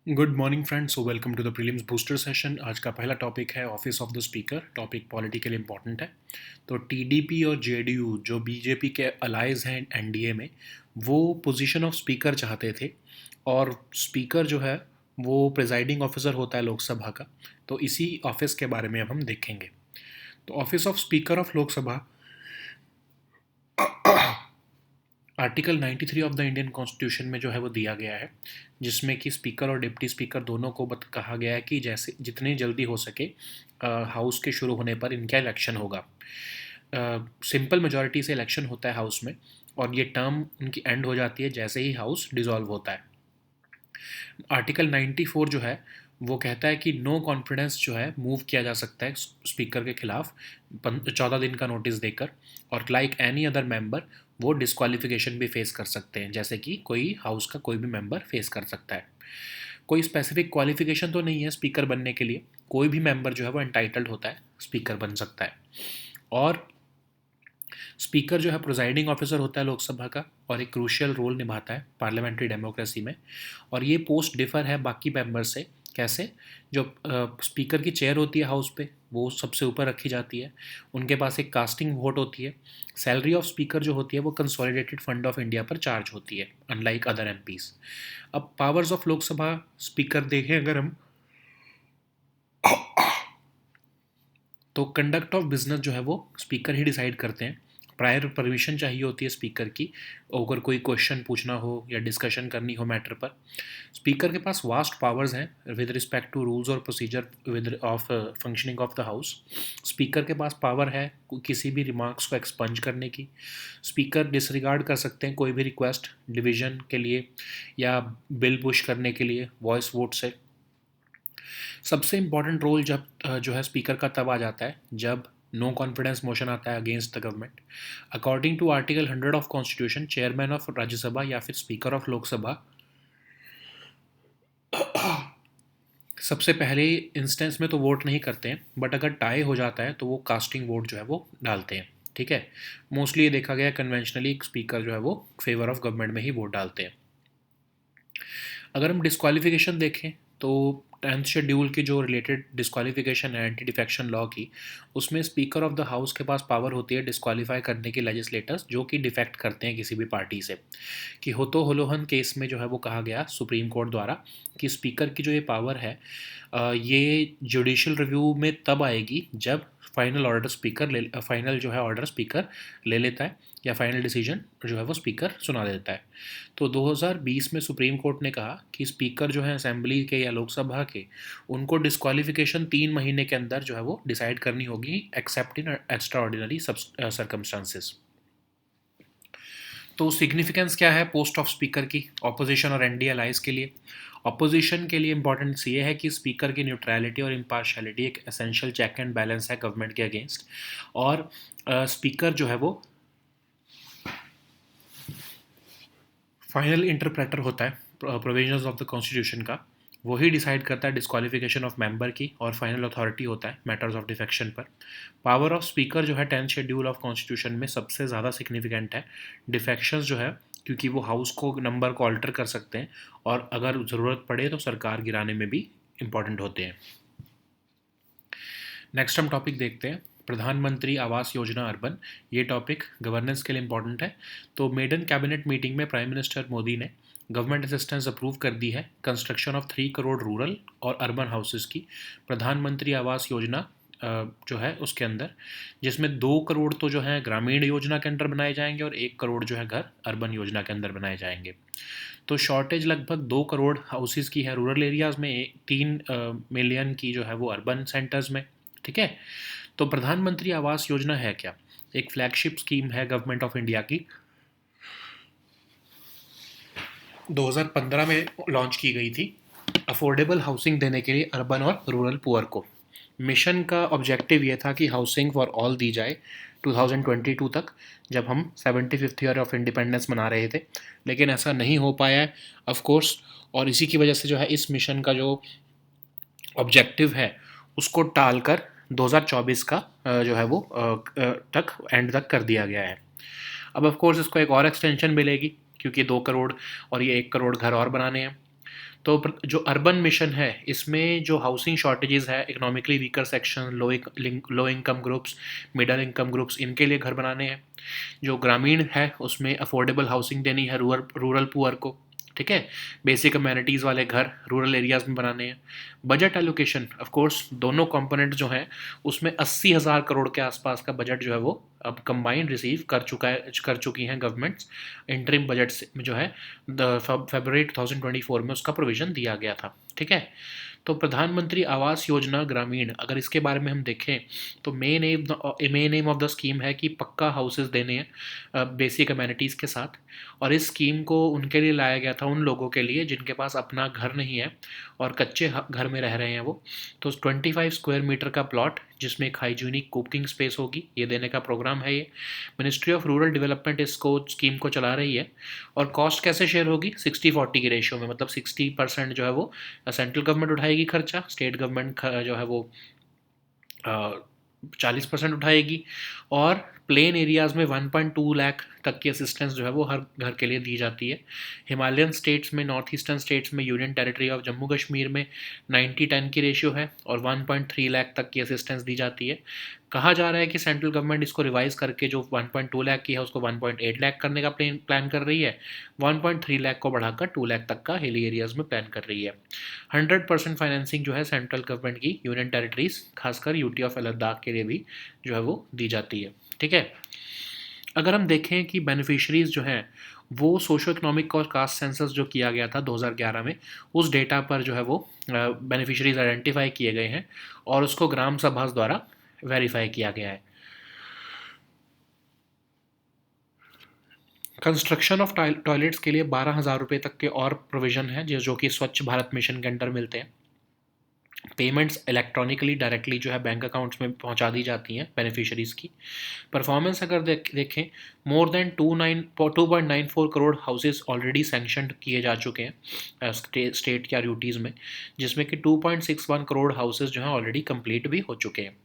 Good morning friends, so welcome to the prelims booster session. आज का पहला topic है office of the speaker. Topic political important है। तो टीडीपी और जेडीयू जो बीजेपी के अलाइज हैं एनडीए में, वो पोजीशन ऑफ स्पीकर चाहते थे। और स्पीकर जो है वो प्रिजाइडिंग ऑफिसर होता है लोकसभा का। तो इसी ऑफिस के बारे में अब हम देखेंगे। तो office of speaker of Lok Sabha article 93 of the Indian constitution में जो है वो दिया गया है, जिसमें कि स्पीकर और डिप्टी स्पीकर दोनों को कहा गया है कि जैसे जितनी जल्दी हो सके हाउस के शुरू होने पर इनका इलेक्शन होगा। सिंपल मेजॉरिटी से इलेक्शन होता है हाउस में, और ये टर्म उनकी एंड हो जाती है जैसे ही हाउस डिसॉल्व होता है। आर्टिकल 94 जो है वो कहता है कि नो कॉन्फिडेंस जो है मूव किया जा सकता है स्पीकर के खिलाफ 14 दिन का नोटिस देकर। और लाइक एनी अदर मेंबर वो डिस्क्वालिफिकेशन भी फेस कर सकते हैं, जैसे कि कोई हाउस का कोई भी मेंबर फेस कर सकता है। कोई स्पेसिफिक क्वालिफिकेशन तो नहीं है स्पीकर बनने के लिए, कोई भी मेंबर जो है वो एंटाइटल्ड होता है, स्पीकर बन सकता है। और स्पीकर जो है प्रिजाइडिंग ऑफिसर होता है लोकसभा का, और एक क्रूशियल रोल निभाता है पार्लियामेंट्री डेमोक्रेसी में। और ये पोस्ट डिफर है बाकी मेंबर से। कैसे? जो स्पीकर की चेयर होती है हाउस पे, वो सबसे ऊपर रखी जाती है। उनके पास एक कास्टिंग वोट होती है। सैलरी ऑफ स्पीकर जो होती है वो कंसोलिडेटेड फंड ऑफ इंडिया पर चार्ज होती है, अनलाइक अदर एमपीज। अब पावर्स ऑफ लोकसभा स्पीकर देखें अगर हम, तो कंडक्ट ऑफ बिजनेस जो है वो स्पीकर ही डिसाइड करते हैं। प्रायर परमिशन चाहिए होती है स्पीकर की, अगर कोई क्वेश्चन पूछना हो या डिस्कशन करनी हो मैटर पर। स्पीकर के पास वास्ट पावर्स हैं विद रिस्पेक्ट टू रूल्स और procedure with of functioning of the house. Speaker के पास पावर है किसी भी रिमार्क्स को एक्सपंज करने की। स्पीकर डिसरिगार्ड कर सकते हैं कोई भी रिक्वेस्ट डिवीजन के लिए या बिल पुश करने के लिए वॉइस वोट से। सबसे इम्पॉर्टेंट रोल जब जो है स्पीकर का तब आ जाता है जब नो कॉन्फिडेंस मोशन आता है against the government. According to article 100 of constitution, chairman of Rajya Sabha या फिर स्पीकर ऑफ लोकसभा सबसे पहले इंस्टेंस में तो वोट नहीं करते हैं, बट अगर टाई हो जाता है तो वो कास्टिंग वोट जो है वो डालते हैं। ठीक है। मोस्टली ये देखा गया कन्वेंशनली स्पीकर जो है वो फेवर ऑफ गवर्नमेंट में ही वोट डालते हैं। अगर हम डिस्क्वालिफिकेशन देखें तो 10th शेड्यूल की जो रिलेटेड डिस्क्वालिफिकेशन है एंटी डिफेक्शन लॉ की, उसमें स्पीकर ऑफ द हाउस के पास पावर होती है डिस्क्वालीफाई करने की लेजिस्लेटर्स जो कि डिफेक्ट करते हैं किसी भी पार्टी से। कि होतो होलोहन केस में जो है वो कहा गया सुप्रीम कोर्ट द्वारा कि स्पीकर की जो ये पावर है, ये जुडिशियल रिव्यू में तब आएगी जब फाइनल जो है ऑर्डर स्पीकर ले लेता है, या फाइनल डिसीजन जो है वो स्पीकर सुना देता है। तो 2020 में सुप्रीम कोर्ट ने कहा कि स्पीकर जो है असेंबली के या लोकसभा के, उनको डिस्क्वालिफिकेशन 3 महीने के अंदर जो है वो डिसाइड करनी होगी, एक्सेप्ट इन एक्स्ट्रा ऑर्डिनरी सर्कमस्टांसिस। तो सिग्निफिकेंस क्या है पोस्ट ऑफ स्पीकर की ऑपोजिशन और एनडीए अलाइज के लिए? ऑपोजिशन के लिए इंपॉर्टेंस ये है कि स्पीकर की न्यूट्रलिटी और इम्पार्शलिटी एक एसेंशियल चेक एंड बैलेंस है गवर्नमेंट के अगेंस्ट। और स्पीकर जो है वो फाइनल इंटरप्रेटर होता है प्रोविजंस ऑफ द कॉन्स्टिट्यूशन का। वही डिसाइड करता है डिस्क्वालिफिकेशन ऑफ मेंबर की, और फाइनल अथॉरिटी होता है मैटर्स ऑफ डिफेक्शन पर। पावर ऑफ स्पीकर जो है 10th शेड्यूल ऑफ कॉन्स्टिट्यूशन में सबसे ज़्यादा सिग्निफिकेंट है। डिफेक्शंस जो है, क्योंकि वो हाउस को नंबर को अल्टर कर सकते हैं, और अगर ज़रूरत पड़े तो सरकार गिराने में भी इम्पॉर्टेंट होते हैं। नेक्स्ट हम टॉपिक देखते हैं प्रधानमंत्री आवास योजना अर्बन। ये टॉपिक गवर्नेंस के लिए इंपॉर्टेंट है। तो मेडन कैबिनेट मीटिंग में प्राइम मिनिस्टर मोदी ने गवर्नमेंट असिस्टेंस अप्रूव कर दी है कंस्ट्रक्शन ऑफ 3 करोड़ रूरल और अर्बन हाउसेस की प्रधानमंत्री आवास योजना जो है उसके अंदर, जिसमें 2 करोड़ तो जो है ग्रामीण योजना के अंदर बनाए जाएंगे और 1 करोड़ जो है घर अर्बन योजना के अंदर बनाए जाएंगे। तो शॉर्टेज लगभग 2 करोड़ हाउसेस की है रूरल एरियाज़ में, 3 मिलियन की जो है वो अर्बन सेंटर्स में। ठीक है। तो प्रधानमंत्री आवास योजना है क्या? एक फ्लैगशिप स्कीम है गवर्नमेंट ऑफ इंडिया की, 2015 में लॉन्च की गई थी, अफोर्डेबल हाउसिंग देने के लिए अर्बन और रूरल पुअर को। मिशन का ऑब्जेक्टिव ये था कि हाउसिंग फॉर ऑल दी जाए 2022 तक, जब हम 75th ईयर ऑफ इंडिपेंडेंस मना रहे थे। लेकिन ऐसा नहीं हो पाया है ऑफ कोर्स, और इसी की वजह से जो है इस मिशन का जो ऑब्जेक्टिव है उसको टालकर 2024 का जो है वो तक एंड तक कर दिया गया है। अब ऑफ कोर्स इसको एक और एक्सटेंशन मिलेगी, क्योंकि 2 करोड़ और ये 1 करोड़ घर और बनाने हैं। तो जो अर्बन मिशन है इसमें जो हाउसिंग शॉर्टेजेस है, economically weaker section, low income groups, middle income groups, इनके लिए घर बनाने हैं। जो ग्रामीण है उसमें अफोर्डेबल हाउसिंग देनी है रूरल पुअर को, ठीक है। बेसिक अमेनिटीज़ वाले घर रूरल एरियाज़ में बनाने हैं। बजट एलोकेशन ऑफ कोर्स दोनों कंपोनेंट जो हैं उसमें 80,000 करोड़ के आसपास का बजट जो है वो अब कंबाइंड रिसीव कर चुकी हैं गवर्नमेंट्स। इंटरिम बजट से जो है फरवरी 2024 में उसका प्रोविज़न दिया गया था, ठीक है। तो प्रधानमंत्री आवास योजना ग्रामीण, अगर इसके बारे में हम देखें तो main M of the scheme है कि पक्का हाउसेस देने हैं बेसिक अमेनिटीज़ के साथ। और इस स्कीम को उनके लिए लाया गया था, उन लोगों के लिए जिनके पास अपना घर नहीं है और कच्चे घर में रह रहे हैं वो। तो 25 स्क्वायर मीटर का प्लॉट जिसमें एक हाइजीनिक कुकिंग स्पेस होगी, ये देने का प्रोग्राम है ये। मिनिस्ट्री ऑफ रूरल डेवलपमेंट इसको स्कीम को चला रही है। और कॉस्ट कैसे शेयर होगी? 60-40 की रेशियो में, मतलब 60% जो है वो सेंट्रल गवर्नमेंट उठाएगी खर्चा, स्टेट गवर्नमेंट जो है वो 40% उठाएगी। और प्लेन एरियाज़ में 1.2 लाख तक की असिस्टेंस जो है वो हर घर के लिए दी जाती है। हिमालयन स्टेट्स में, नॉर्थ ईस्टर्न स्टेट्स में, union territory of Jammu Kashmir में 90-10 की रेशियो है और 1.3 लाख तक की असिस्टेंस दी जाती है। कहा जा रहा है कि सेंट्रल गवर्नमेंट इसको रिवाइज़ करके जो 1.2 लाख की है उसको 1.8 लाख करने का प्लान कर रही है। 1.3 लाख को बढ़ाकर 2 लाख तक का हिली एरियाज़ में प्लान कर रही है। 100% फाइनेंसिंग जो है सेंट्रल गवर्नमेंट की यूनियन टेरिटरीज खासकर यूटी ऑफ लद्दाख के लिए भी जो है वो दी जाती है, ठीक है। अगर हम देखें कि बेनिफिशरीज़ जो हैं वो सोशो इकोनॉमिक और कास्ट सेंसस जो किया गया था 2011 में, उस डेटा पर जो है वो बेनिफिशरीज़ आइडेंटिफाई किए गए हैं और उसको ग्राम सभा द्वारा वेरीफाई किया गया है। कंस्ट्रक्शन ऑफ टॉयलेट्स के लिए 12,000 रुपये तक के और प्रोविज़न है जो कि स्वच्छ भारत मिशन के अंडर मिलते हैं। पेमेंट्स इलेक्ट्रॉनिकली डायरेक्टली जो है बैंक अकाउंट्स में पहुंचा दी जाती हैं बेनिफिशरीज़ की। परफॉर्मेंस अगर देखें, more than 2.94 crore houses already sanctioned किए जा चुके हैं स्टेट या यूटीज़ में, जिसमें कि 2.61 करोड़ हाउसेस जो हैं ऑलरेडी कंप्लीट भी हो चुके हैं।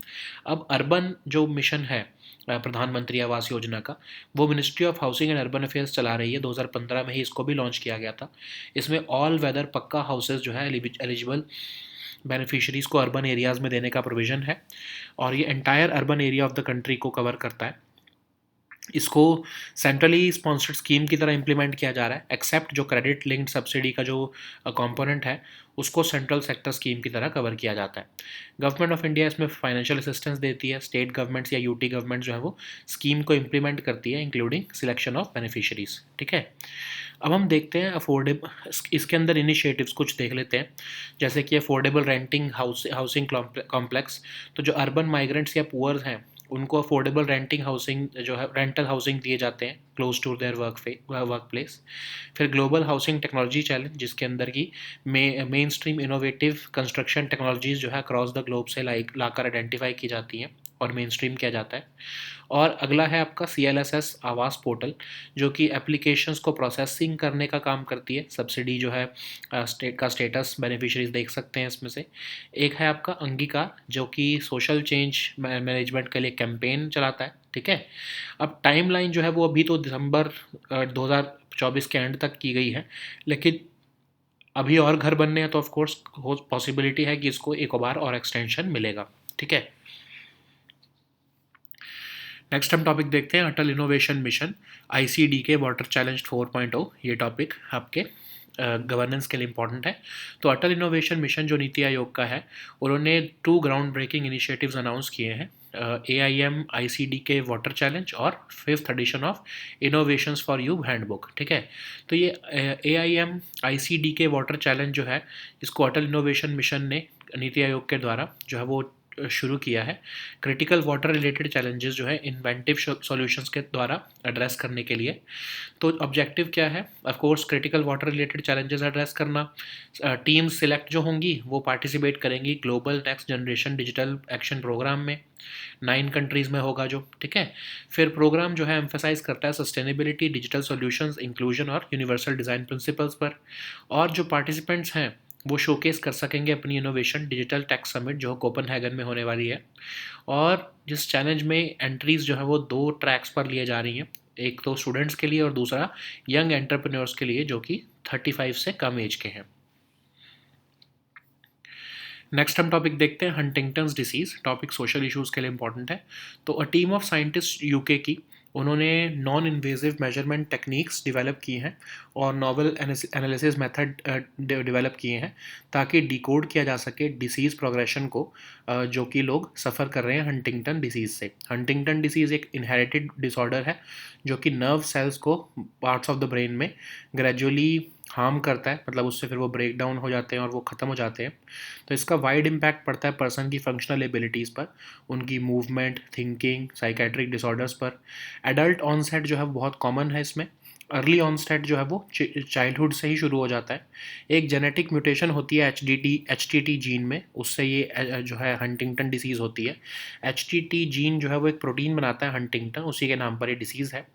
अब अर्बन जो मिशन है प्रधानमंत्री आवास योजना का, वो ministry of housing and urban affairs चला रही है। 2015 में ही इसको भी लॉन्च किया गया था। इसमें ऑल वेदर पक्का हाउसेस जो है एलिजिबल बेनिफिशरीज़ को अर्बन एरियाज़ में देने का प्रोविज़न है और ये entire urban area of the country को कवर करता है। इसको सेंट्रली स्पॉन्सर्ड स्कीम की तरह इम्प्लीमेंट किया जा रहा है, एक्सेप्ट जो क्रेडिट लिंक्ड सब्सिडी का जो कंपोनेंट है उसको सेंट्रल सेक्टर स्कीम की तरह कवर किया जाता है। गवर्नमेंट ऑफ इंडिया इसमें फाइनेंशियल असिस्टेंस देती है, स्टेट गवर्नमेंट्स या यूटी गवर्नमेंट जो है वो स्कीम को इम्प्लीमेंट करती है इंक्लूडिंग सिलेक्शन ऑफ बेनिफिशरीज़, ठीक है। अब हम देखते हैं अफोर्डेबल, इसके अंदर इनिशिएटिव्स कुछ देख लेते हैं, जैसे कि अफोर्डेबल रेंटिंग हाउसिंग कॉम्प्लेक्स। तो जो अर्बन माइग्रेंट्स या पुअर्स हैं उनको अफोर्डेबल रेंटिंग हाउसिंग जो है रेंटल हाउसिंग दिए जाते हैं close to their work place. फिर ग्लोबल हाउसिंग टेक्नोलॉजी चैलेंज, जिसके अंदर की main stream innovative construction technologies जो है अक्रॉस द ग्लोब से लाकर आइडेंटिफाई की जाती हैं और मेन स्ट्रीम किया जाता है। और अगला है आपका CLSS आवास पोर्टल, जो कि एप्लीकेशंस को प्रोसेसिंग करने का काम करती है। सब्सिडी जो है स्टेट का स्टेटस बेनिफिशरीज देख सकते हैं इसमें से। एक है आपका अंगीकार, जो कि सोशल चेंज मैनेजमेंट के लिए कैंपेन चलाता है, ठीक है। अब टाइमलाइन जो है वो अभी तो दिसंबर 2024 के एंड तक की गई है, लेकिन अभी और घर बनने हैं तो ऑफ कोर्स पॉसिबिलिटी है कि इसको एक बार और एक्सटेंशन मिलेगा, ठीक है। नेक्स्ट हम टॉपिक देखते हैं Atal innovation mission, ICDK water challenge 4.0। ये टॉपिक आपके गवर्नेंस के लिए इंपॉर्टेंट है। तो अटल इनोवेशन मिशन जो नीति आयोग का है, उन्होंने 2 ग्राउंड ब्रेकिंग इनिशिएटिव्स अनाउंस किए हैं, AIM ICDK वाटर चैलेंज और 5th edition of innovations for you handbook, ठीक है। तो ये AIM ICDK वाटर चैलेंज जो है, इसको अटल इनोवेशन मिशन ने नीति आयोग के द्वारा जो है वो शुरू किया है। क्रिटिकल वाटर रिलेटेड चैलेंजेस जो है इन्वेंटिव सॉल्यूशंस के द्वारा एड्रेस करने के लिए। तो ऑब्जेक्टिव क्या है? Of course critical water related challenges address करना। टीम्स सिलेक्ट जो होंगी वो पार्टिसिपेट करेंगी global next generation digital action programme में, 9 कंट्रीज़ में होगा जो, ठीक है। फिर प्रोग्राम जो है एम्फेसाइज करता है सस्टेनेबिलिटी, डिजिटल सॉल्यूशंस, इंक्लूजन और यूनिवर्सल डिज़ाइन प्रिंसिपल्स पर। और जो पार्टिसिपेंट्स हैं वो शोकेस कर सकेंगे अपनी इनोवेशन डिजिटल टेक समिट जो कोपेनहेगन में होने वाली है। और जिस चैलेंज में एंट्रीज़ जो है वो 2 ट्रैक्स पर लिए जा रही हैं, एक तो स्टूडेंट्स के लिए और दूसरा यंग एंटरप्रेन्योर्स के लिए जो कि 35 से कम एज के हैं। नेक्स्ट हम टॉपिक देखते हैं Huntington's disease. Topic social issues के लिए इंपॉर्टेंट है। तो a team of scientist UK की, उन्होंने non invasive measurement techniques develop की हैं और नॉवल एनालिसिस मेथड डेवलप किए हैं ताकि डिकोड किया जा सके डिसीज़ प्रोग्रेशन को, जो कि लोग सफ़र कर रहे हैं हंटिंगटन डिसीज़ से। हंटिंगटन डिसीज़ एक इनहेरिटेड डिसऑर्डर है जो कि नर्व सेल्स को पार्ट्स ऑफ द ब्रेन में ग्रेजुअली हार्म करता है, मतलब उससे फिर वो ब्रेक डाउन हो जाते हैं और वो ख़त्म हो जाते हैं। तो इसका वाइड इम्पैक्ट पड़ता है पर्सन की फंक्शनल एबिलिटीज़ पर, उनकी मूवमेंट, थिंकिंग, साइकेट्रिक डिसऑर्डर्स पर। एडल्ट ऑनसेट जो है वो बहुत कॉमन है इसमें। अर्ली ऑनसेट जो है वो चाइल्डहुड से ही शुरू हो जाता है। एक जेनेटिक म्यूटेशन होती है एच टी टी जीन में, उससे ये जो है हंटिंगटन डिसीज़ होती है। एच टी टी जीन जो है वो एक प्रोटीन बनाता है हंटिंगटन, उसी के नाम पर ये डिसीज़ है।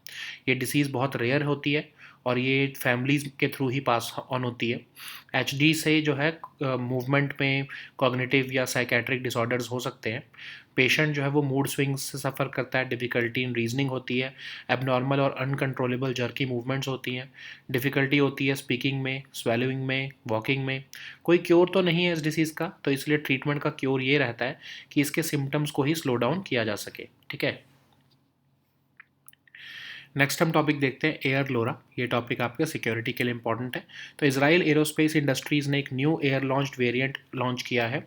ये डिसीज़ बहुत रेयर होती है और ये फैमिलीज़ के थ्रू ही पास ऑन होती है। एच डी से जो है मूवमेंट में कॉग्निटिव या साइकेट्रिक डिसऑर्डर्स हो सकते हैं। पेशेंट जो है वो मूड स्विंग्स से सफ़र करता है, डिफ़िकल्टी इन रीजनिंग होती है, एबनॉर्मल और अनकंट्रोलेबल जर्की मूवमेंट्स होती हैं, डिफ़िकल्टी होती है स्पीकिंग में, स्वेलोइंग में, वॉकिंग में। कोई क्योर तो नहीं है इस डिसीज़ का, तो इसलिए ट्रीटमेंट का क्योर ये रहता है कि इसके सिम्टम्स को ही स्लो डाउन किया जा सके। ठीक है। नेक्स्ट हम टॉपिक देखते हैं एयर लोरा। ये टॉपिक आपके सिक्योरिटी के लिए इंपॉर्टेंट है। तो इसराइल एरोस्पेस इंडस्ट्रीज़ ने एक new air launched variant launch किया है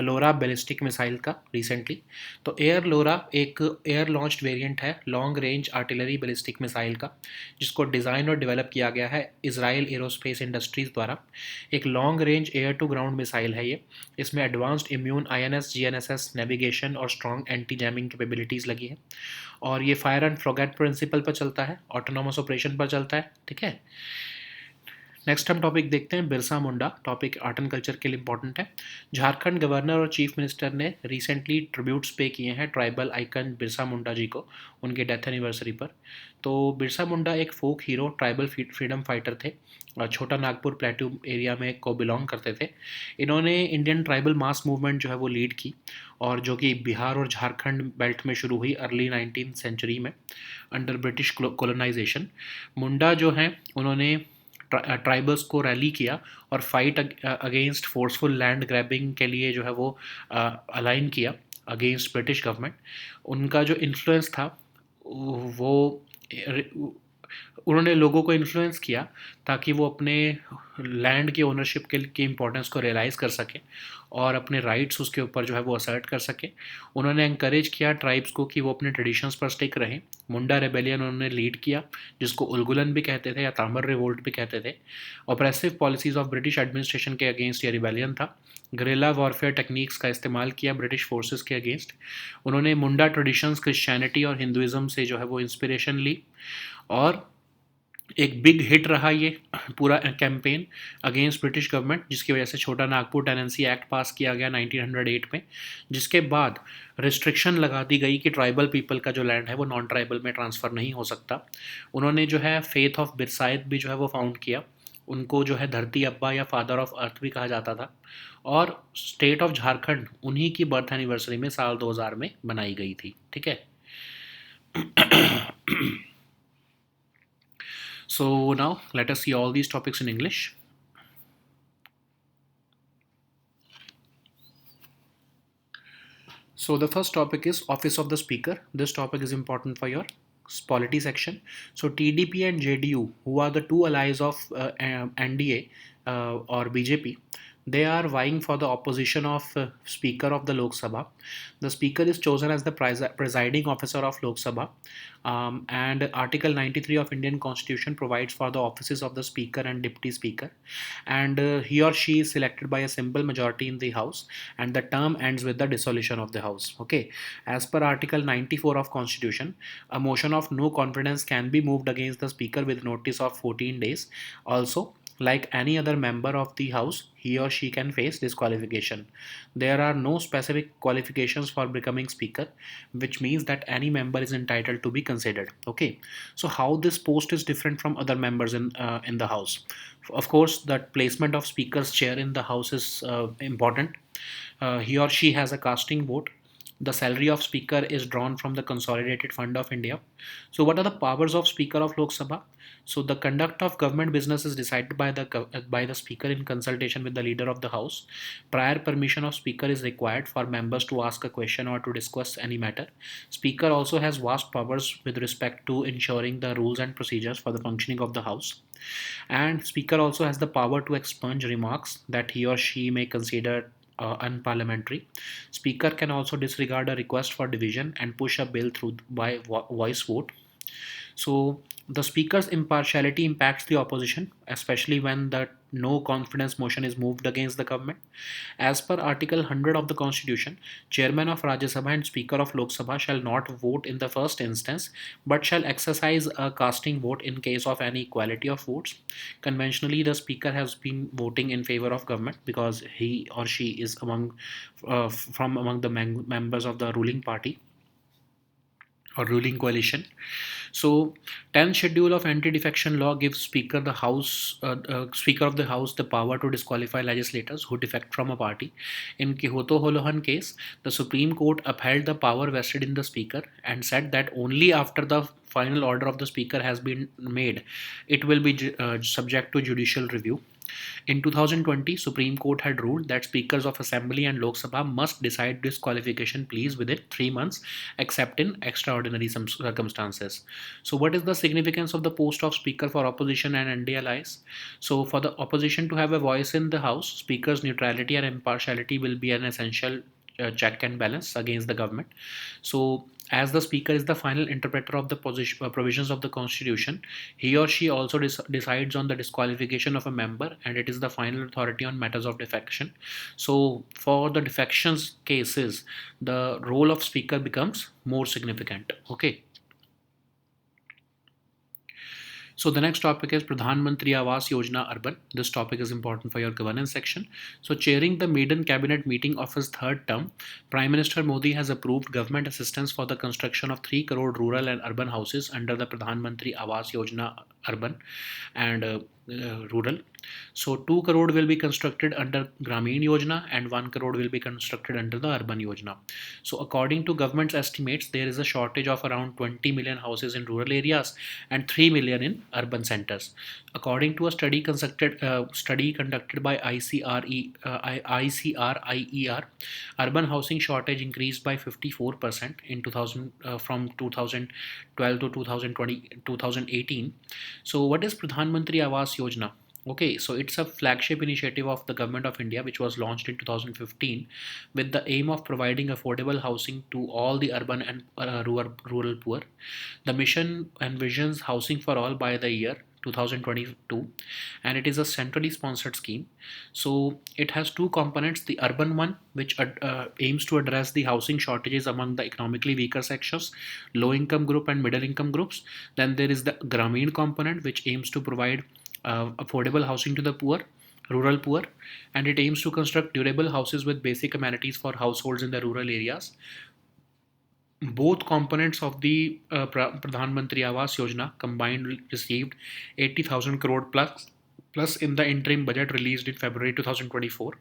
लोरा बैलिस्टिक मिसाइल का रिसेंटली। तो एयर लोरा एक एयर लॉन्च्ड वेरिएंट है long range artillery ballistic missile का, जिसको डिज़ाइन और डेवलप किया गया है इसराइल एरोस्पेस इंडस्ट्रीज़ द्वारा। एक long range air to ground missile है ये। इसमें advanced immune INS GNSS navigation और स्ट्रॉन्ग एंटी जैमिंग कैपेबिलिटीज़ लगी है और ये फायर एंड फ्रॉगेट प्रिंसिपल पर चलता है, ऑटोनोमस ऑपरेशन पर चलता है। ठीक है। नेक्स्ट हम टॉपिक देखते हैं Birsa Munda. Topic art and culture के लिए इंपॉर्टेंट है। झारखंड गवर्नर और चीफ मिनिस्टर ने रिसेंटली ट्रिब्यूट्स पे किए हैं ट्राइबल आइकन बिरसा मुंडा जी को, उनके डेथ एनिवर्सरी पर। तो बिरसा मुंडा एक फोक हीरो, ट्राइबल फ्रीडम फाइटर थे और छोटा नागपुर प्लेट्यू एरिया में को बिलोंग करते थे। इन्होंने इंडियन ट्राइबल मास मूवमेंट जो है वो लीड की, और जो कि बिहार और झारखंड बेल्ट में शुरू हुई अर्ली 19th सेंचुरी में अंडर ब्रिटिश कोलोनाइजेशन। मुंडा जो हैं उन्होंने ट्राइबल्स को रैली किया और fight against forceful land grabbing के लिए जो है वो अलाइन किया अगेंस्ट ब्रिटिश गवर्नमेंट। उनका जो इन्फ्लुएंस था वो, उन्होंने लोगों को इन्फ्लुएंस किया ताकि वो अपने लैंड के ओनरशिप के इम्पोर्टेंस को रियलाइज़ कर सकें और अपने राइट्स उसके ऊपर जो है वो असर्ट कर सकें। उन्होंने encourage किया ट्राइब्स को कि वो अपने ट्रेडिशंस पर स्टिक रहें। मुंडा रेबेलियन उन्होंने लीड किया, जिसको उलगुलन भी कहते थे या तामर रिवोल्ट भी कहते थे। Oppressive policies of British administration के अगेंस्ट ये रिबेलियन था। गुरिल्ला वॉरफेयर टेक्निक्स का इस्तेमाल किया ब्रिटिश फोर्सेस के अगेंस्ट। उन्होंने मुंडा ट्रेडिशंस, क्रिश्चियनिटी और हिंदुज़म से जो है वो इंस्पिरेशन ली और एक बिग हिट रहा ये पूरा कैंपेन अगेंस्ट ब्रिटिश गवर्नमेंट, जिसकी वजह से छोटा नागपुर टेनेंसी एक्ट पास किया गया 1908 में, जिसके बाद रिस्ट्रिक्शन लगा दी गई कि ट्राइबल पीपल का जो लैंड है वो नॉन ट्राइबल में ट्रांसफ़र नहीं हो सकता। उन्होंने जो है फेथ ऑफ बिरसाइद भी जो है वो फाउंड किया। उनको जो है धरती अब्बा या फादर ऑफ अर्थ भी कहा जाता था। और स्टेट ऑफ झारखंड उन्हीं की बर्थ एनिवर्सरी में साल 2000 में बनाई गई थी। ठीक है। So now let us see all these topics in English. So the first topic is Office of the Speaker. This topic is important for your polity section. So TDP and JDU, who are the two allies of NDA or BJP, they are vying for the opposition of Speaker of the Lok Sabha. The Speaker is chosen as the presiding officer of Lok Sabha, and Article 93 of Indian Constitution provides for the offices of the Speaker and Deputy Speaker, and he or she is selected by a simple majority in the House, and the term ends with the dissolution of the House. Okay, as per Article 94 of Constitution, a motion of no confidence can be moved against the Speaker with notice of 14 days. Also, like any other member of the House, he or she can face disqualification. There are no specific qualifications for becoming Speaker, which means that any member is entitled to be considered. Okay, so how this post is different from other members in the House? Of course, the placement of Speaker's chair in the House is important. He or she has a casting vote. The salary of speaker is drawn from the consolidated fund of India. So what are the powers of speaker of Lok Sabha? So the conduct of government business is decided by the speaker in consultation with the leader of the house. Prior permission of speaker is required for members to ask a question or to discuss any matter. Speaker also has vast powers with respect to ensuring the rules and procedures for the functioning of the house. And speaker also has the power to expunge remarks that he or she may consider unparliamentary. Speaker can also disregard a request for division and push a bill through by voice vote. So the speaker's impartiality impacts the opposition, especially when the no confidence motion is moved against the government. As per Article 100 of the Constitution, Chairman of Rajya Sabha and Speaker of Lok Sabha shall not vote in the first instance, but shall exercise a casting vote in case of any equality of votes. Conventionally, the Speaker has been voting in favor of government because he or she is from among the members of the ruling party or ruling coalition. So, 10th schedule of anti-defection law gives Speaker of the House the power to disqualify legislators who defect from a party. In Kihoto Holohan case, the Supreme Court upheld the power vested in the Speaker and said that only after the final order of the Speaker has been made, it will be subject to judicial review. In 2020, Supreme Court had ruled that speakers of Assembly and Lok Sabha must decide disqualification pleas within 3 months, except in extraordinary circumstances. So, what is the significance of the post of Speaker for opposition and ND allies? So, for the opposition to have a voice in the House, Speaker's neutrality and impartiality will be an essential check and balance against the government. So, as the Speaker is the final interpreter of the provisions of the Constitution, he or she also decides on the disqualification of a member, and it is the final authority on matters of defection. So, for the defections cases, the role of Speaker becomes more significant. Okay. So the next topic is Pradhan Mantri Awas Yojana Urban. This topic is important for your governance section. So chairing the maiden cabinet meeting of his third term, Prime Minister Modi has approved government assistance for the construction of 3 crore rural and urban houses under the Pradhan Mantri Awas Yojana Urban and rural. So 2 crore will be constructed under Grameen Yojana and 1 crore will be constructed under the Urban Yojana. So according to government's estimates, there is a shortage of around 20 million houses in rural areas and 3 million in urban centers. According to a study conducted by ICRIER, urban housing shortage increased by 54% in 2000 from 2012 to 2018. So what is Pradhan Mantri Awas Yojana? Okay, so it's a flagship initiative of the Government of India which was launched in 2015 with the aim of providing affordable housing to all the urban and rural poor. The mission envisions housing for all by the year 2022, and it is a centrally sponsored scheme. So it has two components: the urban one, which aims to address the housing shortages among the economically weaker sections, low income group and middle income groups. Then there is the Grameen component, which aims to provide affordable housing to the poor, rural poor, and it aims to construct durable houses with basic amenities for households in the rural areas. Both components of the Pradhan Mantri Awas Yojana combined received 80,000 crore plus in the interim budget released in February 2024.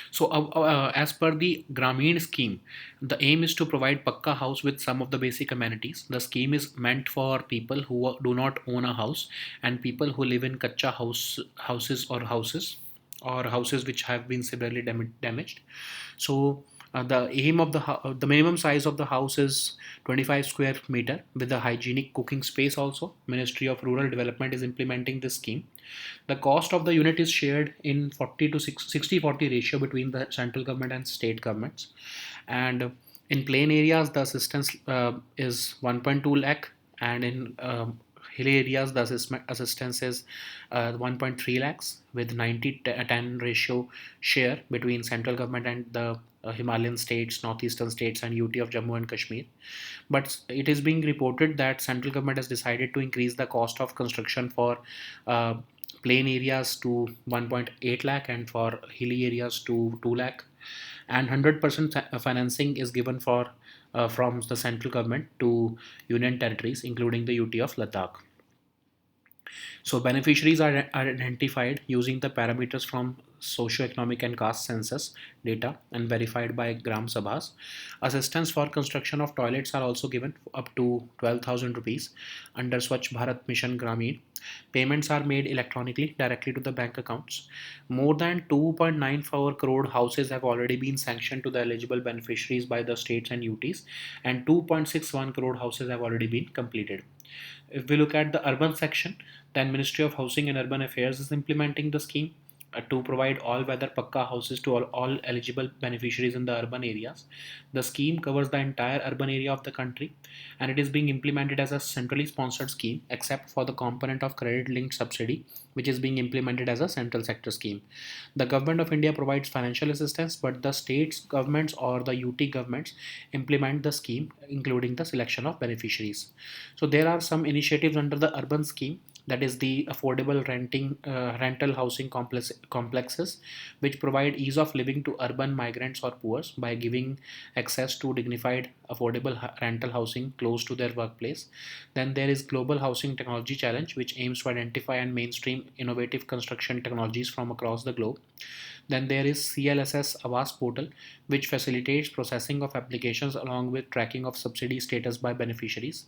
So, as per the Grameen scheme, the aim is to provide Pakka house with some of the basic amenities. The scheme is meant for people who do not own a house and people who live in Kacha houses which have been severely damaged. So, the aim of the minimum size of the house is 25 square meter with a hygienic cooking space. Also, Ministry of Rural Development is implementing this scheme. The cost of the unit is shared in 40 to 60-40 ratio between the central government and state governments. And in plain areas, the assistance is 1.2 lakh, and in hilly areas, the assistance is 1.3 lakhs with 90-10 ratio share between central government and the Himalayan states, northeastern states, and UT of Jammu and Kashmir. But it is being reported that central government has decided to increase the cost of construction for plain areas to 1.8 lakh and for hilly areas to 2 lakh, and 100% financing is given for from the central government to union territories including the UT of Ladakh. So beneficiaries are identified using the parameters from socioeconomic and caste census data and verified by Gram Sabhas. Assistance for construction of toilets are also given up to 12,000 rupees under Swachh Bharat Mission Grameen. Payments are made electronically directly to the bank accounts. More than 2.94 crore houses have already been sanctioned to the eligible beneficiaries by the states and UTs, and 2.61 crore houses have already been completed. If we look at the urban section, then Ministry of Housing and Urban Affairs is implementing the scheme to provide all-weather pakka houses to all eligible beneficiaries in the urban areas. The scheme covers the entire urban area of the country, and it is being implemented as a centrally sponsored scheme, except for the component of credit-linked subsidy, which is being implemented as a central sector scheme. The government of India provides financial assistance, but the states governments or the UT governments implement the scheme, including the selection of beneficiaries. So there are some initiatives under the urban scheme, that is the affordable rental housing complexes, which provide ease of living to urban migrants or poor by giving access to dignified affordable rental housing close to their workplace. Then there is global housing technology challenge, which aims to identify and mainstream innovative construction technologies from across the globe. Then there is CLSS Avas portal, which facilitates processing of applications along with tracking of subsidy status by beneficiaries.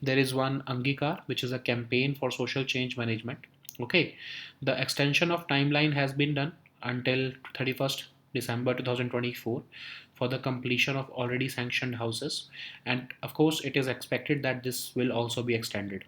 There is one Angikar, which is a campaign for social change management. Okay, the extension of timeline has been done until 31st December 2024 for the completion of already sanctioned houses, and of course it is expected that this will also be extended.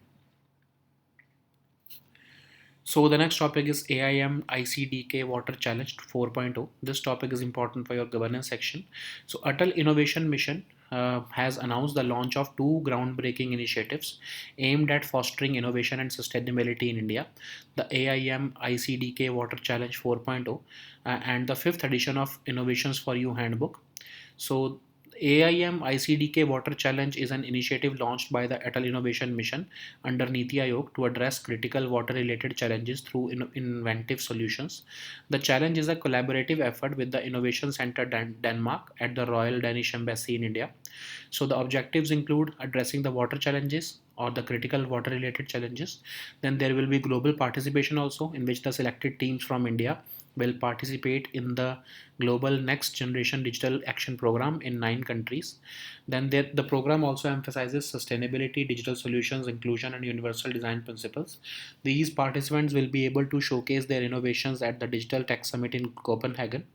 So the next topic is AIM ICDK Water Challenge 4.0. This topic is important for your governance section. So Atal Innovation Mission has announced the launch of two groundbreaking initiatives aimed at fostering innovation and sustainability in India: the AIM ICDK Water Challenge 4.0 and the fifth edition of Innovations for You Handbook. So AIM ICDK Water Challenge is an initiative launched by the Atal Innovation Mission under Niti Aayog to address critical water related challenges through inventive solutions. The challenge is a collaborative effort with the Innovation Center Denmark at the Royal Danish Embassy in India. So the objectives include addressing the water challenges or the critical water related challenges. Then there will be global participation also, in which the selected teams from India will participate in the global next generation digital action program in 9 countries. Then the program also emphasizes sustainability, digital solutions, inclusion, and universal design principles. These participants will be able to showcase their innovations at the Digital Tech Summit in Copenhagen.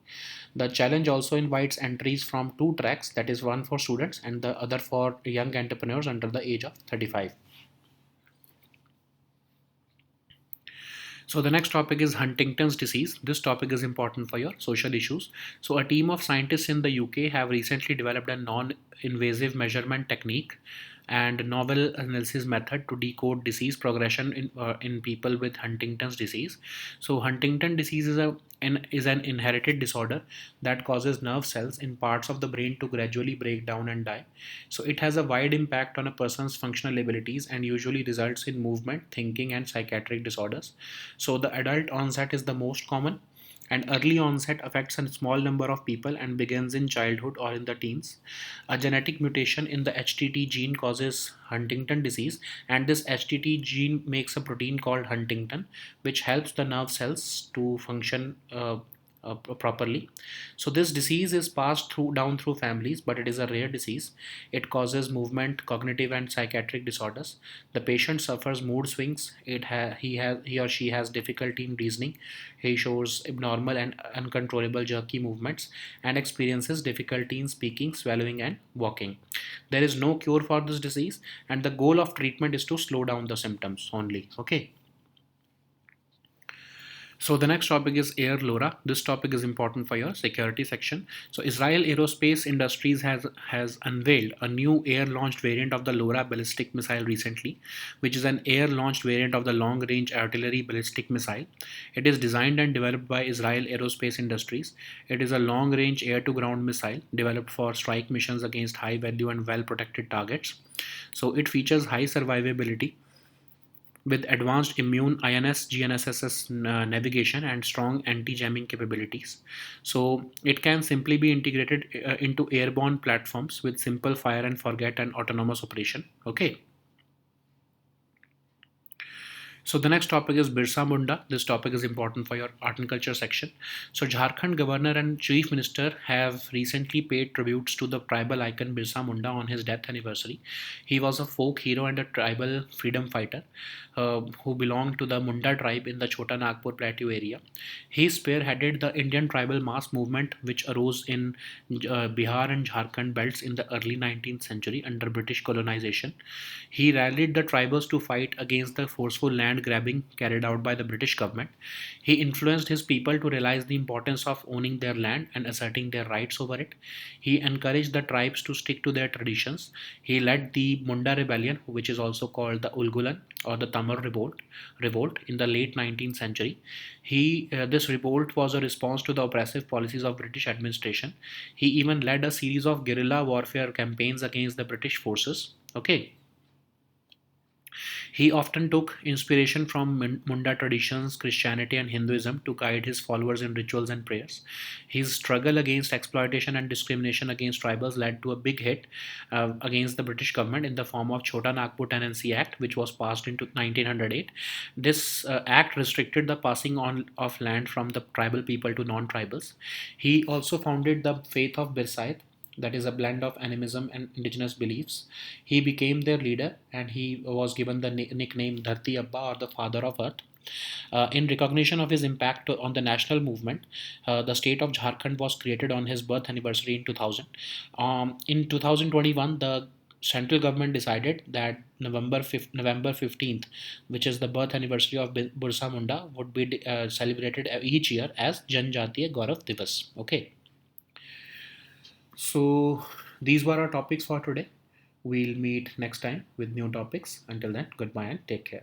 The challenge also invites entries from two tracks, that is, one for students and the other for young entrepreneurs under the age of 35. So the next topic is Huntington's disease. This topic is important for your social issues. So a team of scientists in the UK have recently developed a non-invasive measurement technique and novel analysis method to decode disease progression in people with Huntington's disease. So Huntington disease is an inherited disorder that causes nerve cells in parts of the brain to gradually break down and die. So it has a wide impact on a person's functional abilities and usually results in movement, thinking, and psychiatric disorders. So the adult onset is the most common, and early onset affects a small number of people and begins in childhood or in the teens. A genetic mutation in the HTT gene causes Huntington disease, and this HTT gene makes a protein called Huntington, which helps the nerve cells to function properly. So this disease is passed down through families, but it is a rare disease. It causes movement, cognitive, and psychiatric disorders. The patient suffers mood swings. He or she has difficulty in reasoning. He shows abnormal and uncontrollable jerky movements and experiences difficulty in speaking, swallowing, and walking. There is no cure for this disease, and the goal of treatment is to slow down the symptoms only. Okay. So the next topic is Air LoRa. This topic is important for your security section. So Israel Aerospace Industries has unveiled a new air-launched variant of the LoRa ballistic missile recently, which is an air-launched variant of the long-range artillery ballistic missile. It is designed and developed by Israel Aerospace Industries. It is a long-range air-to-ground missile developed for strike missions against high-value and well-protected targets. So it features high survivability with advanced immune INS GNSS navigation and strong anti-jamming capabilities. So it can simply be integrated into airborne platforms with simple fire and forget and autonomous operation. Okay. So the next topic is Birsa Munda. This topic is important for your art and culture section. So Jharkhand governor and chief minister have recently paid tributes to the tribal icon Birsa Munda on his death anniversary. He was a folk hero and a tribal freedom fighter who belonged to the Munda tribe in the Chota Nagpur Plateau area. He spearheaded the Indian tribal mass movement which arose in Bihar and Jharkhand belts in the early 19th century under British colonization. He rallied the tribals to fight against the forceful land grabbing carried out by the British government. He influenced his people to realize the importance of owning their land and asserting their rights over it. He encouraged the tribes to stick to their traditions. He led the Munda rebellion, which is also called the Ulgulan or the Tamar revolt in the late 19th century. This revolt was a response to the oppressive policies of British administration. He even led a series of guerrilla warfare campaigns against the British forces. Okay. He often took inspiration from Munda traditions, Christianity, and Hinduism to guide his followers in rituals and prayers. His struggle against exploitation and discrimination against tribals led to a big hit against the British government in the form of Chota Nagpur Tenancy Act, which was passed in 1908. This act restricted the passing on of land from the tribal people to non tribals. He also founded the faith of Birsait, that is a blend of animism and indigenous beliefs. He became their leader and he was given the nickname Dharti Abba or the father of earth. In recognition of his impact on the national movement, the state of Jharkhand was created on his birth anniversary in 2000. In 2021, the central government decided that November 15th, which is the birth anniversary of Bursa Munda, would be celebrated each year as Janjatiya Gaurav Divas. Okay. So these were our topics for today. We'll meet next time with new topics. Until then, goodbye and take care.